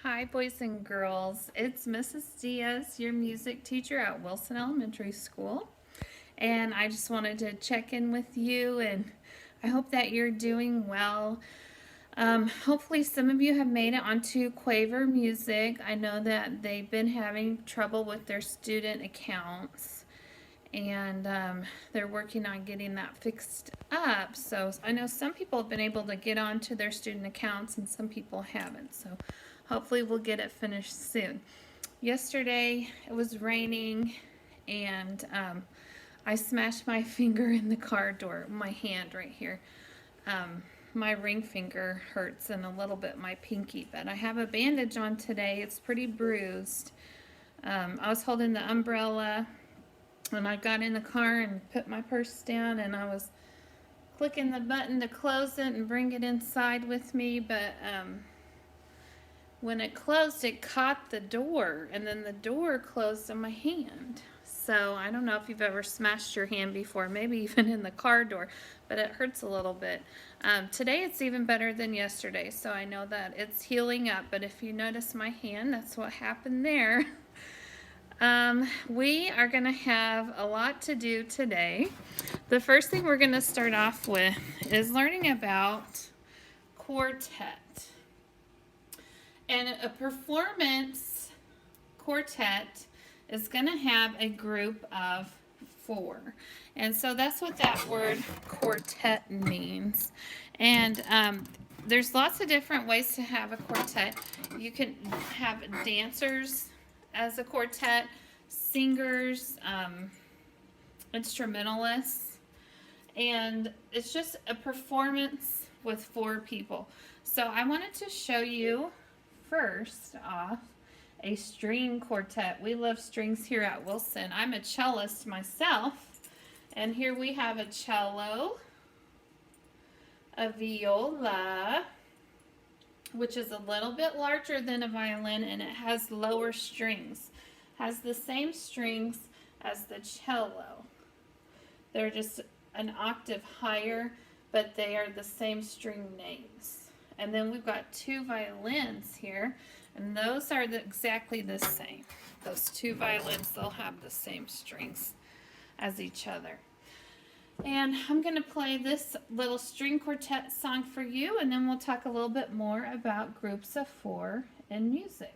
Hi, boys and girls. It's Mrs. Diaz, your music teacher at Wilson Elementary School. And I just wanted to check in with you, and I hope that you're doing well. Hopefully, some of you have made it onto Quaver Music. I know that they've been having trouble with their student accounts, and they're working on getting that fixed up. So I know some people have been able to get onto their student accounts, and some people haven't. So hopefully, we'll get it finished soon. Yesterday, it was raining, and I smashed my finger in the car door, my hand right here. Um, my ring finger hurts and a little bit my pinky, but I have a bandage on today. It's pretty bruised. I was holding the umbrella and I got in the car and put my purse down, and I was clicking the button to close it and bring it inside with me, but when it closed, it caught the door, and then the door closed on my hand. So I don't know if you've ever smashed your hand before, maybe even in the car door, but it hurts a little bit. Today it's even better than yesterday, so I know that it's healing up, but if you notice my hand, that's what happened there. We are going to have a lot to do today. The first thing we're going to start off with is learning about quartet. And a performance quartet is going to have a group of four. And so that's what that word quartet means. And there's lots of different ways to have a quartet. You can have dancers as a quartet, singers, instrumentalists, and it's just a performance with four people. So I wanted to show you first off a string quartet. We love strings here at Wilson. I'm a cellist myself, and here we have a cello, a viola, which is a little bit larger than a violin, and it has lower strings. Has the same strings as the cello. They're just an octave higher, but they are the same string names. And then we've got two violins here, and those are exactly the same. Those two violins, they'll have the same strings as each other. And I'm going to play this little string quartet song for you, and then we'll talk a little bit more about groups of four in music.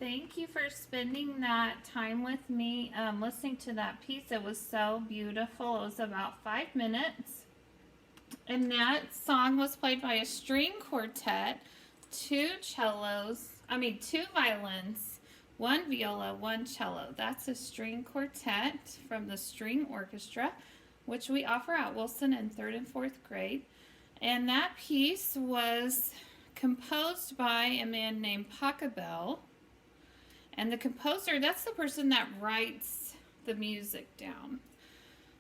Thank you for spending that time with me, listening to that piece. It was so beautiful. It was about 5 minutes. And that song was played by a string quartet, two violins, one viola, one cello. That's a string quartet from the String Orchestra, which we offer at Wilson in 3rd and 4th grade. And that piece was composed by a man named Pachelbel. And the composer, that's the person that writes the music down.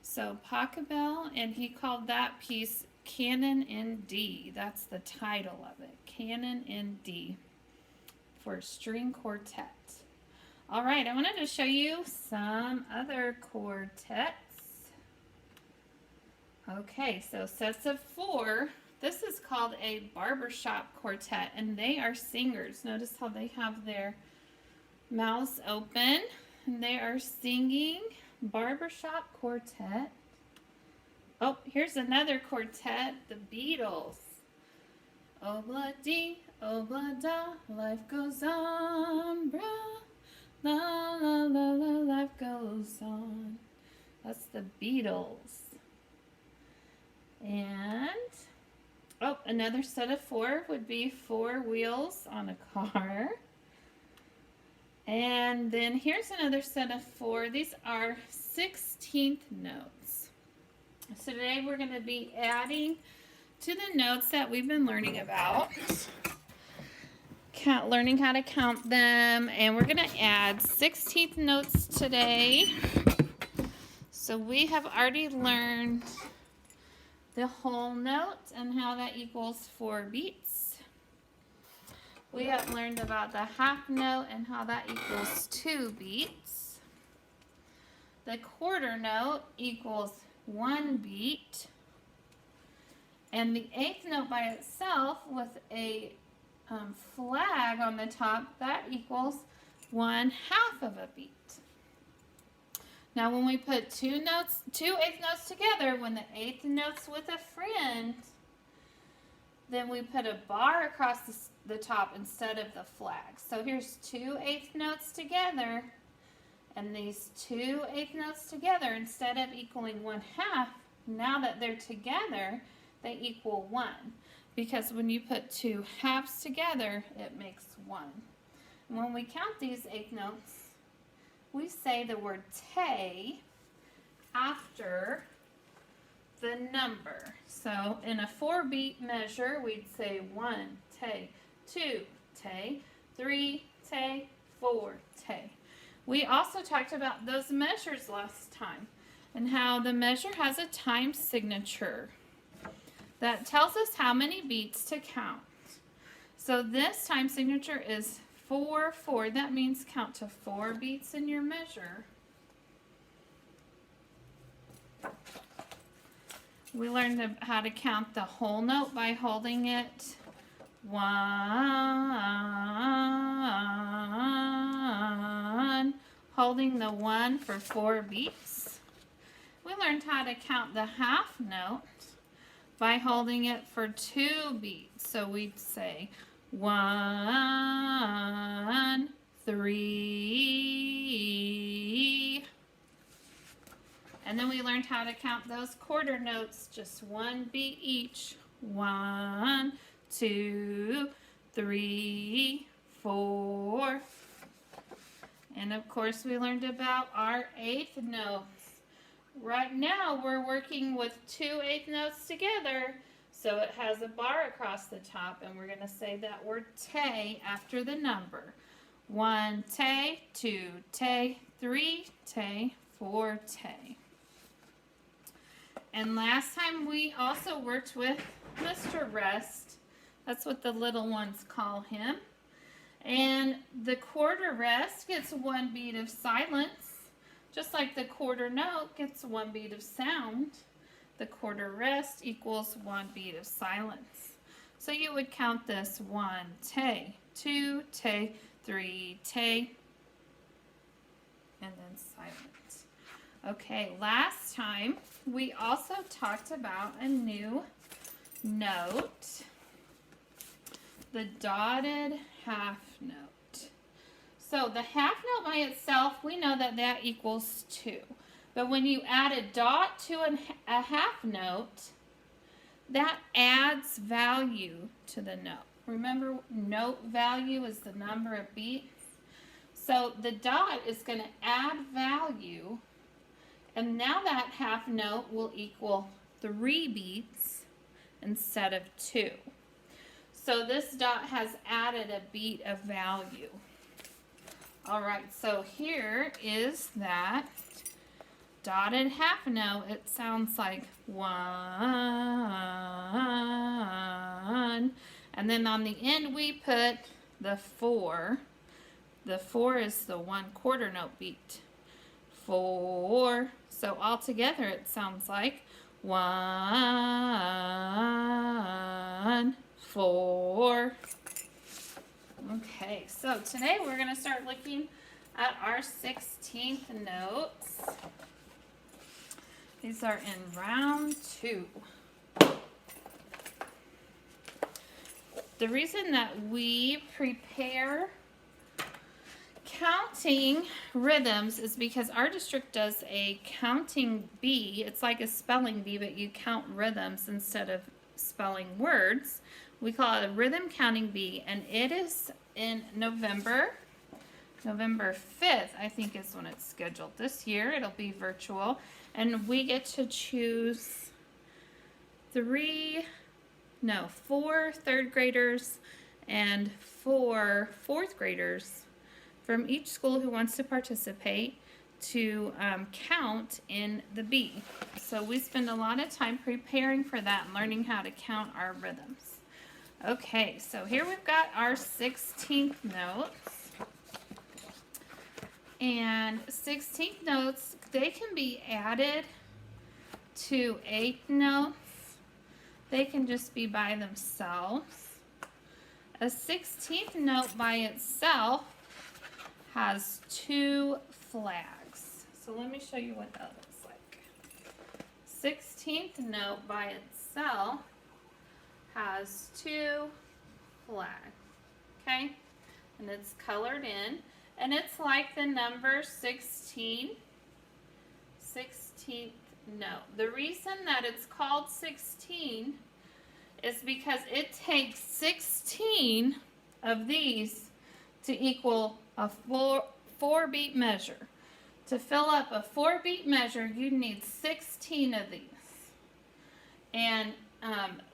So Pachelbel, and he called that piece Canon in D. That's the title of it, Canon in D, for string quartet. All right, I wanted to show you some other quartets. Okay, so sets of 4. This is called a barbershop quartet, and they are singers. Notice how they have their mouths open, and they are singing barbershop quartet. Oh, here's another quartet, the Beatles. Obla-dee, obla-da, life goes on, brah. La la la la, life goes on. That's the Beatles. And, oh, another set of 4 would be 4 wheels on a car. And then here's another set of 4. These are 16th notes. So today we're going to be adding to the notes that we've been learning about. Learning how to count them, and we're going to add 16th notes today. So we have already learned the whole note and how that equals 4 beats. We have learned about the half note and how that equals 2 beats. The quarter note equals 1 beat. And the 8th note by itself with a flag on the top, that equals 1/2 of a beat. Now when we put two 8th notes together, when the 8th note's with a friend, then we put a bar across the top instead of the flag. So here's 2 8th notes together, and these 2 8th notes together, instead of equaling 1/2, now that they're together, they equal 1. Because when you put 2 halves together, it makes 1. And when we count these 8th notes, we say the word te after the number. So in a 4-beat measure, we'd say 1 te, 2 te, 3 te, 4 te. We also talked about those measures last time and how the measure has a time signature that tells us how many beats to count. So this time signature is 4/4. That means count to 4 beats in your measure. We learned how to count the whole note by holding it 1, holding the 1 for 4 beats. We learned how to count the half note by holding it for 2 beats. So we'd say 1, 3. And then we learned how to count those quarter notes, just 1 beat each. 1, 2, 3, 4. And of course we learned about our 8th notes. Right now we're working with 2 8th notes together, so it has a bar across the top, and we're going to say that word te after the number. 1 te, 2 te, 3 te, 4 te. And last time we also worked with Mr. Rest. That's what the little ones call him. And the quarter rest gets 1 beat of silence. Just like the quarter note gets 1 beat of sound, the quarter rest equals 1 beat of silence. So you would count this 1 te, 2 te, 3 te, and then silence. Okay, last time we also talked about a new note, the dotted half note. So the half note by itself, we know that that equals 2. But when you add a dot to a half note, that adds value to the note. Remember, note value is the number of beats. So the dot is going to add value, and now that half note will equal 3 beats instead of 2. So this dot has added a beat of value. Alright, so here is that dotted half note. It sounds like 1. And then on the end we put the 4. The 4 is the 1/4 note beat. 4. So all together it sounds like 1, 4. Okay, so today we're going to start looking at our 16th notes. These are in round 2. The reason that we prepare counting rhythms is because our district does a counting bee. It's like a spelling bee, but you count rhythms instead of spelling words. We call it a rhythm counting bee, and it is in November 5th, I think is when it's scheduled this year. It'll be virtual, and we get to choose 4 third graders and 4 fourth graders from each school who wants to participate to count in the bee. So we spend a lot of time preparing for that and learning how to count our rhythms. Okay, so here we've got our 16th notes. And 16th notes, they can be added to 8th notes. They can just be by themselves. A 16th note by itself has 2 flags. So let me show you what that looks like. 16th note by itself has 2 flags, okay? And it's colored in, and it's like the number 16, 16th note. The reason that it's called 16 is because it takes 16 of these to equal a 4 beat measure. To fill up a 4 beat measure, you need 16 of these. And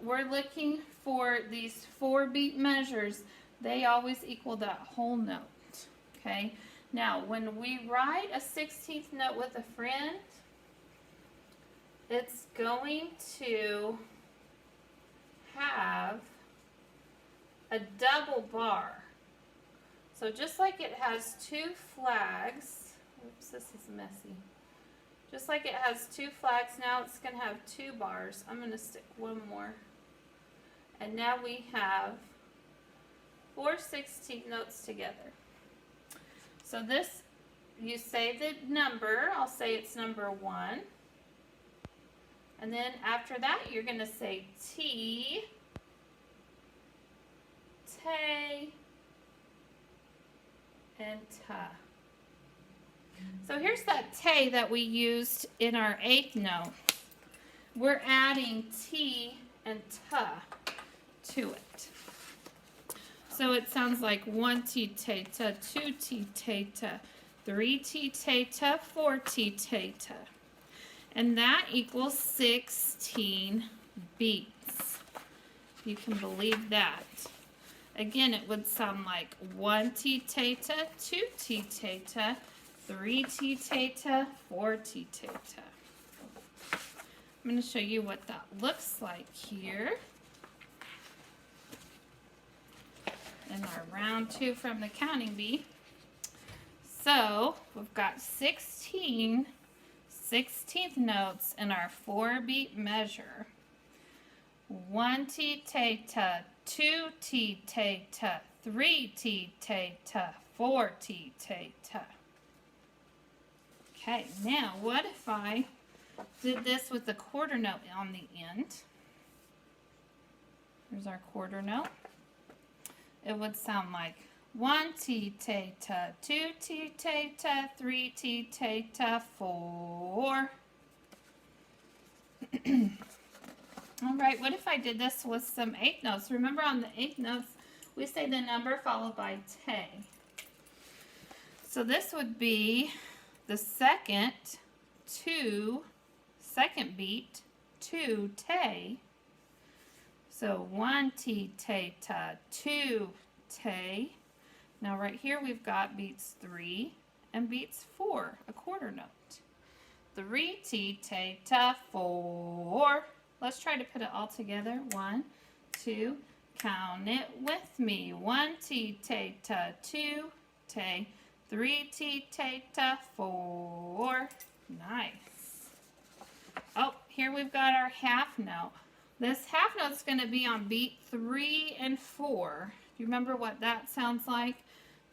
we're looking for these 4 beat measures. They always equal that whole note. Okay? Now, when we write a 16th note with a friend, it's going to have a double bar. So just like it has 2 flags, oops, this is messy. Just like it has 2 flags, now it's going to have 2 bars. I'm going to stick one more. And now we have 4 16th notes together. So this, you say the number, I'll say it's number 1. And then after that, you're going to say T, Tay, and Ta. So here's that Tay that we used in our 8th note. We're adding T and Ta to it. So it sounds like 1 T Tay Ta, 2 T Tay Ta, 3 T Tay Ta, 4 T Tay Ta. And that equals 16 beats. You can believe that. Again, it would sound like 1 T Tay Ta, 2 T Tay Ta, 3 T Tay Ta, 4 T Tay Ta. I'm going to show you what that looks like here. In our round 2 from the counting bee. So we've got 16 16th notes in our 4 beat measure. 1 T Tay Ta, 2 T Tay Ta, 3 T Tay Ta, 4 T Tay Ta. Okay, now what if I did this with the quarter note on the end? Here's our quarter note. It would sound like 1 T ta, 2 T ta, 3 T ta, 4. All right, what if I did this with some eighth notes? Remember on the eighth notes, we say the number followed by te. So this would be the second beat, 2 te. So 1 T ta, 2 te. Now right here we've got beats 3 and beats 4, a quarter note. 3 T ta, 4. Let's try to put it all together. 1, 2, count it with me. 1 T ta, 2 te, 3 T ta, 4. Nice. Oh, here we've got our half note. This half note's going to be on beat 3 and 4. Do you remember what that sounds like?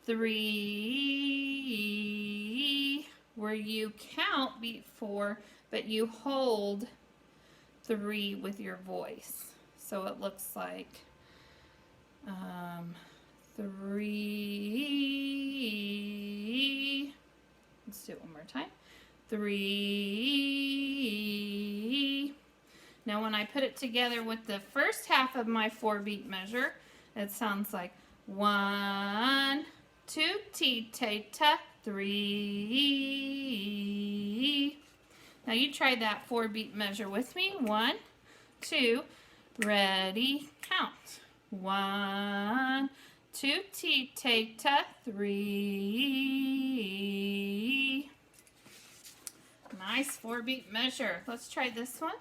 3, where you count beat 4, but you hold 3 with your voice. So it looks like 3. Let's do it one more time. 3. Now when I put it together with the first half of my 4-beat measure, it sounds like 1, 2 T ta, 3. Now you try that 4-beat measure with me. 1, 2, ready, count. 1, 2 T ta, 3. Nice 4-beat measure. Let's try this one.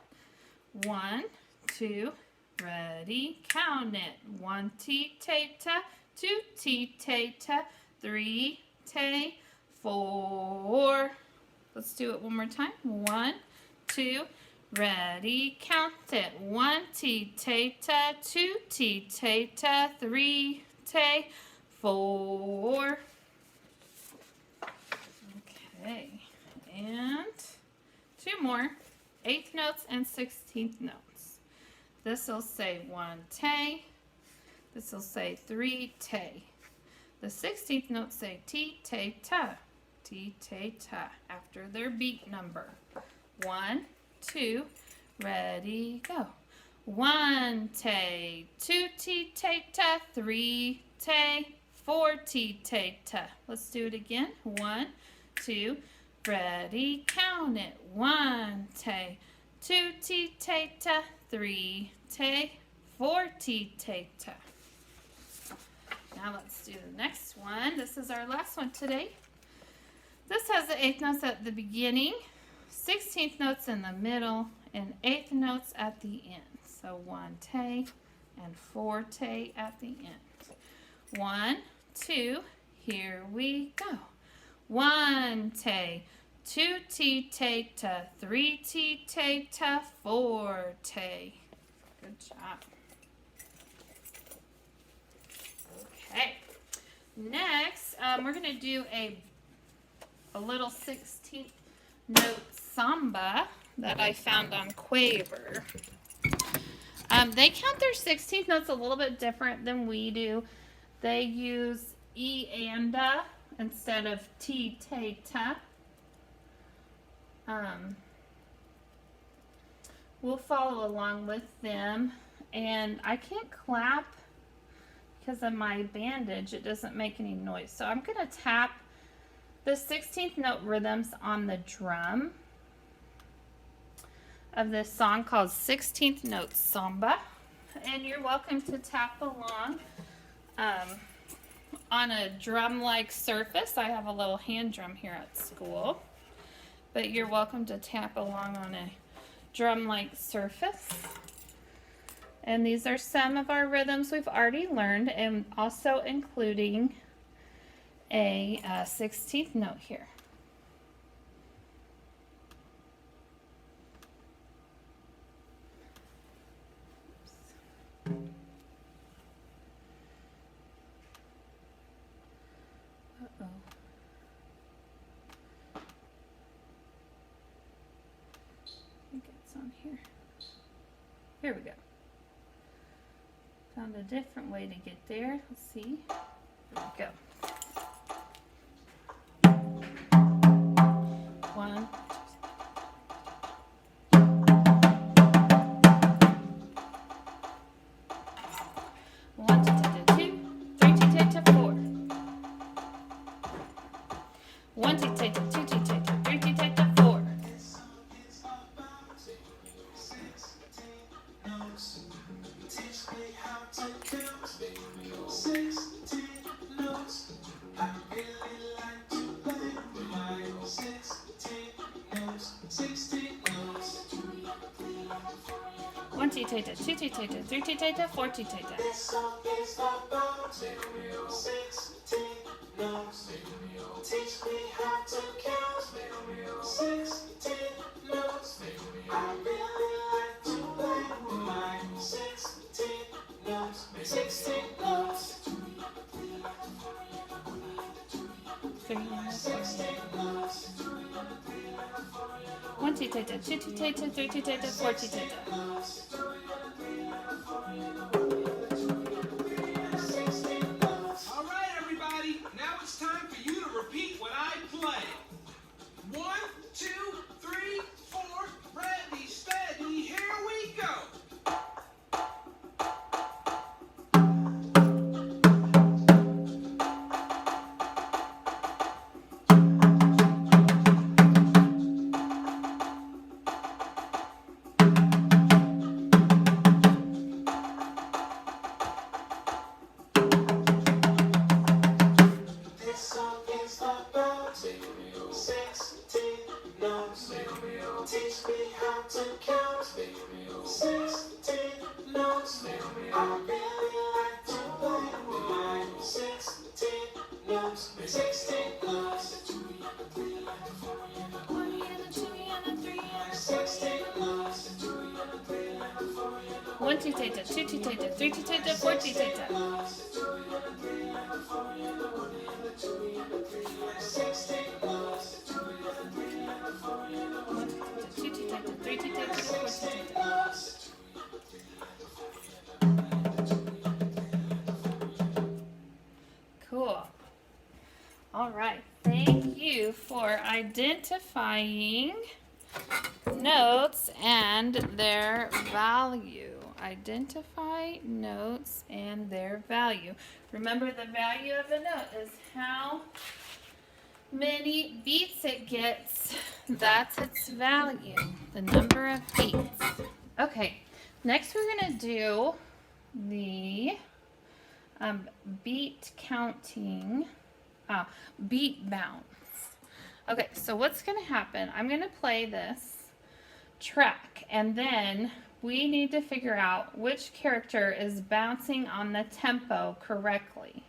1, 2, ready, count it. 1 T ta, 2 T ta, 3 te, 4. Let's do it one more time. 1, 2, ready, count it. 1 T ta, 2 T ta, 3 te, 4. Okay, and 2 more. 8th notes and 16th notes. This will say 1 te. This will say 3 te. The 16th notes say T ta. T ta after their beat number. 1, 2, ready, go. 1 te, 2 T ta, 3 te, 4 T ta. Let's do it again. 1, 2, ready, count it. 1 te, 2 T ta, 3 te, 4 T ta. Now let's do the next one. This is our last one today. This has the 8th notes at the beginning, 16th notes in the middle, and 8th notes at the end. So 1 te and 4 te at the end. 1, 2, here we go. 1 te, 2 T ta, 3 T ta, 4 te. Good job. Okay. Next, we're going to do a little 16th note samba that I found on Quaver. They count their 16th notes a little bit different than we do. They use E and A instead of T ta. We'll follow along with them, and I can't clap because of my bandage. It doesn't make any noise, so I'm going to tap the 16th note rhythms on the drum of this song called 16th Note Samba. And you're welcome to tap along on a drum-like surface. I have a little hand drum here at school, but you're welcome to tap along on a drum-like surface. And these are some of our rhythms we've already learned, and also including a 16th note here. Uh-oh. I think it's on here. Here we go. Found a different way to get there. Let's see. Go. 1, 1, 2, 3, 4. 1, 2, 2, 2, 3, 4. 1, 2, 2, 2, 3, 4, 2, 2. Teach me how to count 16 notes. I really like to play with my 16 notes. 16 notes. 16 notes. 1, 2, 2, 2, 3, 4, 2, 2. Repeat when I play. 1, 2, 3, 4, ready, steady, here we go. Teach me how to count 16 notes. I really like to play with my 16 notes. 16 notes. 1 and a 2 and a 3 and a 16 notes. 1, 2, 2, 2, 3, 4, 2, 2. 16 notes. 3, 4, 2, 2. Cool. All right. Thank you for identifying notes and their value. Identify notes and their value. Remember, the value of a note is how many beats it gets. That's its value, the number of beats. Okay, next we're going to do the beat counting, beat bounce. Okay, so what's going to happen, I'm going to play this track, and then we need to figure out which character is bouncing on the tempo correctly.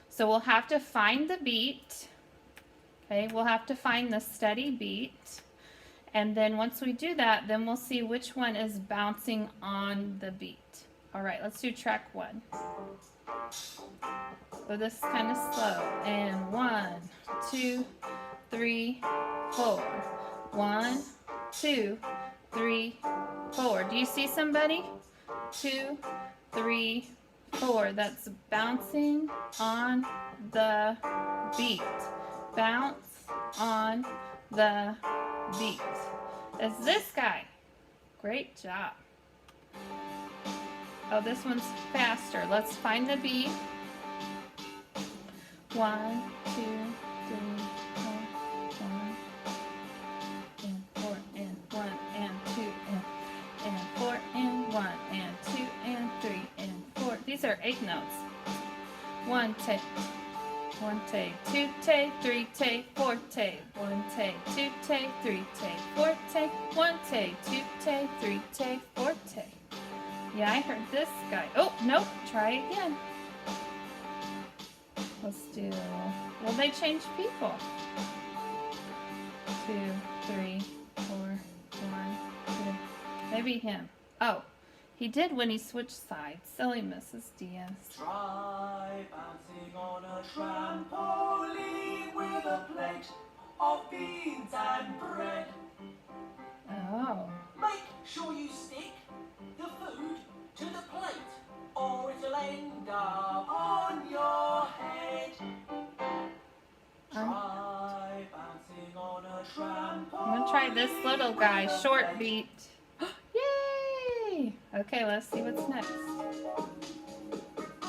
So we'll have to find the beat. Okay, we'll have to find the steady beat, and then once we do that, then we'll see which one is bouncing on the beat. All right, let's do track 1. So this is kind of slow. And 1, 2, 3, 4. 1, 2, 3, 4. Do you see somebody? 2, 3, 4. That's bouncing on the beat. Bounce on the beat. It's this guy. Great job. Oh, this one's faster. Let's find the beat. 1, 2, 3, 4, 1, and 4, and 1, and 2, and 4, and 1, and 2, and 3, and 4. These are 8 notes. 1 take. 1 take, 2 take, 3 take, 4 take. 1 take, 2 take, 3 take, 4 take. 1 take, 2 take, 3 take, 4 take. Yeah, I heard this guy. Oh, nope. Try again. Let's do. Well, they changed people. 2, 3, 4, 1, 2. Maybe him. Oh, he did when he switched sides. Silly Mrs. Diaz. Try bouncing on a trampoline with a plate of beans and bread. Oh. Make sure you stick the food to the plate, or it'll end up on your head. try this little guy, short beat. Yay! Okay, let's see what's next.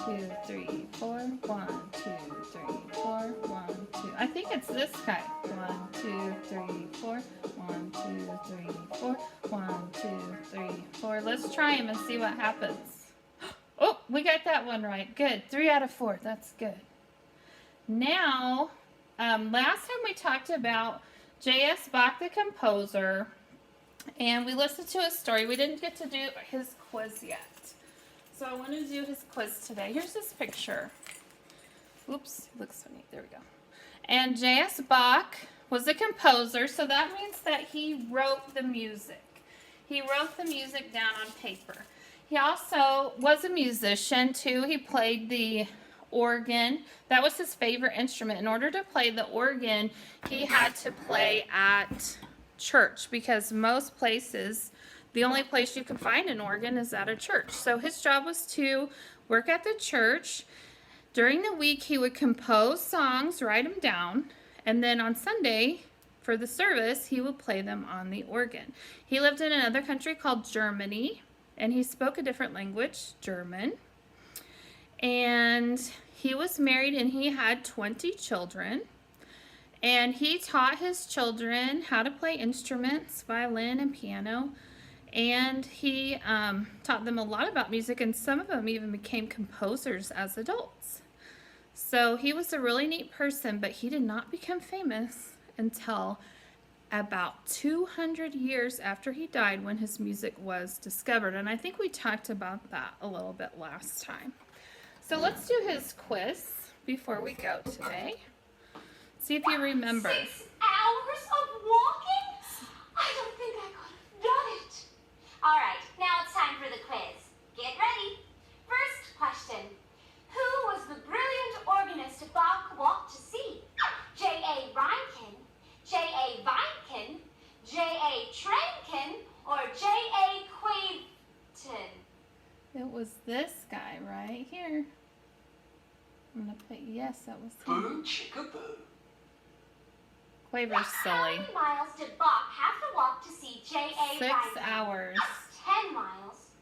2, 3, 4. 1, 2, 3, 4. 1, 2. I think it's this guy. 1, 2, 3, 4. 1, 2, 3, 4. 1, 2, 3, 4. Let's try him and see what happens. Oh, we got that one right. Good. 3 out of 4. That's good. Now, last time we talked about J.S. Bach, the composer, and we listened to his story. We didn't get to do his quiz yet. So I want to do his quiz today. Here's this picture. Oops, looks funny. There we go. And J.S. Bach was a composer, so that means that he wrote the music. He wrote the music down on paper. He also was a musician, too. He played the organ. That was his favorite instrument. In order to play the organ, he had to play at church because most places, the only place you can find an organ is at a church. So his job was to work at the church. During the week, he would compose songs, write them down, and then on Sunday, for the service, he would play them on the organ. He lived in another country called Germany, and he spoke a different language, German. And he was married and he had 20 children. And he taught his children how to play instruments, violin and piano. And he taught them a lot about music, and some of them even became composers as adults. So he was a really neat person, but he did not become famous until about 200 years after he died, when his music was discovered. And I think we talked about that a little bit last time. So let's do his quiz before we go today. See if you remember. 6 hours of walking? I don't think I could have done it. All right, now it's time for the quiz. Get ready. First question. Who was the brilliant organist Bach walked to see? J.A. Reinken, J.A. Weinken, J.A. Trenken, or J.A. Quaveton? It was this guy right here. I'm going to put yes, that was him. Boo chicka boo. Quaver's How silly. many miles did Bach have to walk to see J.A. 6 Reinken? hours. 10 miles,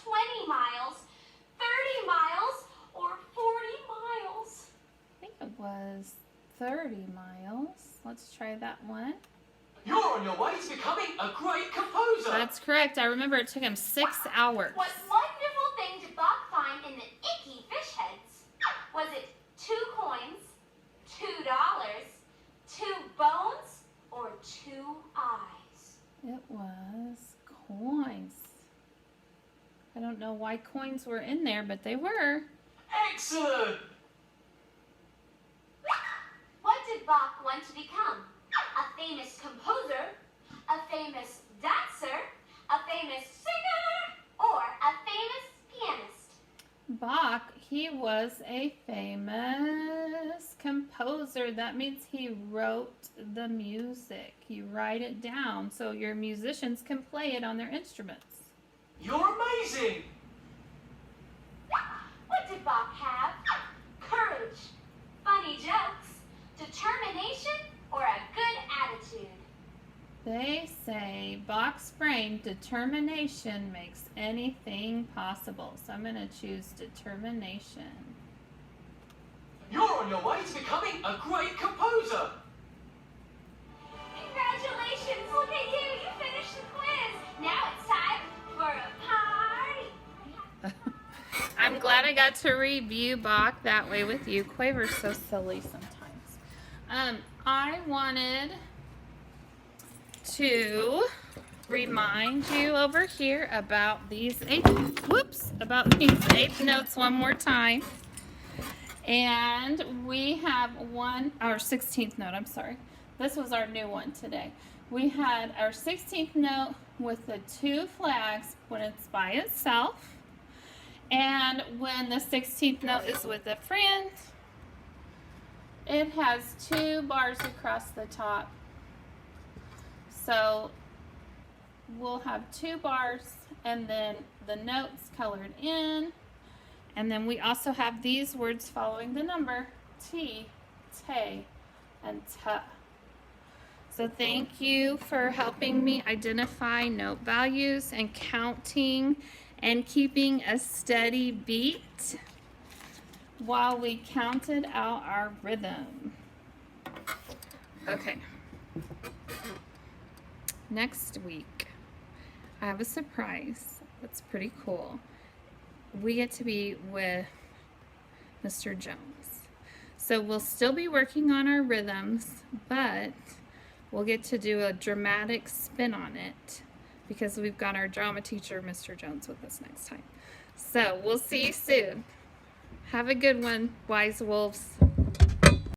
20 miles, 30 miles, or 40 miles? I think it was 30 miles. Let's try that one. You're on your way to becoming a great composer. That's correct. I remember it took him 6 hours. What wonderful thing did Bach find in the icky fish heads? Was it 2 coins, $2, 2 bones, or 2 eyes? It was coins. I don't know why coins were in there, but they were. Excellent. What did Bach want to become? A famous composer, a famous dancer, a famous singer, or a famous pianist? Bach, he was a famous composer. That means he wrote the music. You write it down so your musicians can play it on their instruments. You're amazing. What did Bach have? Courage, funny jokes, determination, or a good attitude? They say Bach's brain, determination makes anything possible. So I'm going to choose determination. You're on your way to becoming a great composer. Congratulations! Look at you! You finished the quiz! Now it's time for a party! I'm glad I got to review Bach that way with you. Quaver's so silly sometimes. I wanted to remind you over here about these about these eighth notes one more time. And we have our 16th note, I'm sorry. This was our new one today. We had our 16th note with the 2 flags when it's by itself. And when the 16th note is with a friend, it has 2 bars across the top. So we'll have 2 bars and then the notes colored in. And then we also have these words following the number, T, te, and ta. So So thank you for helping me identify note values and counting and keeping a steady beat while we counted out our rhythm. Okay. Next week, I have a surprise that's pretty cool. We get to be with Mr. Jones. So we'll still be working on our rhythms, but we'll get to do a dramatic spin on it because we've got our drama teacher, Mr. Jones, with us next time. So we'll see you soon. Have a good one, wise wolves.